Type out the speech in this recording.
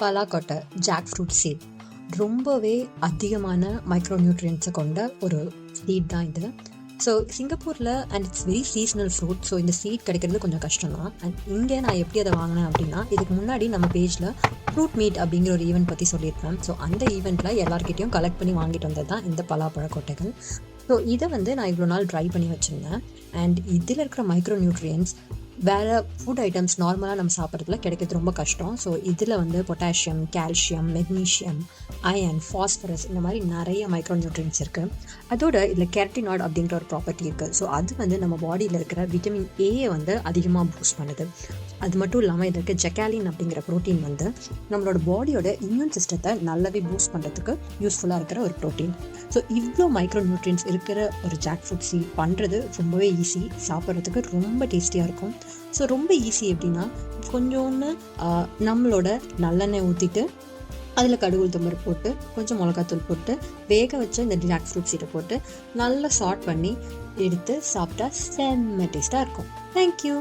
பலாக்கொட்டை jack fruit seat ரொம்பவே அதிகமான micro நியூட்ரியன்ஸை கொண்ட ஒரு சீட் தான் இது. ஸோ சிங்கப்பூரில் and it's very seasonal fruit. So இந்த சீட் கிடைக்கிறது கொஞ்சம் கஷ்டம் தான். அண்ட் இங்கே நான் எப்படி அதை வாங்கினேன் அப்படின்னா, இதுக்கு முன்னாடி நம்ம பேஜில் ஃப்ரூட் மீட் அப்படிங்கிற ஒரு ஈவெண்ட் பற்றி சொல்லியிருப்பேன். ஸோ அந்த ஈவெண்ட்டில் எல்லாருக்கிட்டையும் கலெக்ட் பண்ணி வாங்கிட்டு வந்தது தான் இந்த பலாப்பழ கொட்டைகள். ஸோ இதை நான் இவ்வளோ நாள் ட்ரை பண்ணி வச்சுருந்தேன். அண்ட் இதில் இருக்கிற மைக்ரோ நியூட்ரியன்ஸ் வேறு ஃபுட் ஐட்டம்ஸ் நார்மலாக நம்ம சாப்பிட்றதுல கிடைக்கிறது ரொம்ப கஷ்டம். ஸோ இதில் potassium, calcium, magnesium, iron, phosphorus இந்த மாதிரி நிறைய மைக்ரோ நியூட்ரியன்ஸ் இருக்குது. அதோட இதில் கெரட்டினாய்டு அப்படிங்கிற ஒரு ப்ராப்பர்ட்டி இருக்குது. ஸோ அது நம்ம பாடியில் இருக்கிற விட்டமின் ஏயை அதிகமாக பூஸ்ட் பண்ணுது. அது மட்டும் இல்லாமல் இதில் இருக்க ஜெக்காலின் அப்படிங்கிற ப்ரோட்டீன் நம்மளோட பாடியோட இம்யூன் சிஸ்டத்தை நல்லாவே பூஸ்ட் பண்ணுறதுக்கு யூஸ்ஃபுல்லாக இருக்கிற ஒரு ப்ரோட்டீன். ஸோ இவ்வளோ மைக்ரோ நியூட்ரியன்ஸ் இருக்கிற ஒரு ஜாக் ஃப்ரூட் சீட் பண்ணுறது ரொம்பவே ஈஸி, சாப்பிட்றதுக்கு ரொம்ப டேஸ்டியாக இருக்கும். ஸோ ரொம்ப ஈஸி எப்படின்னா, கொஞ்சோன்னு நம்மளோட நல்லெண்ணெய் ஊற்றிட்டு அதில் கடுகு உளுத்தம்பருப்பு போட்டு கொஞ்சம் மிளகாத்தூள் போட்டு வேக வச்ச இந்த ஜாக் ஃப்ரூட் சீட்டை போட்டு நல்லா சாட் பண்ணி எடுத்து சாப்பிட்டா செம்ம டேஸ்ட்டாக இருக்கும். தேங்க்யூ.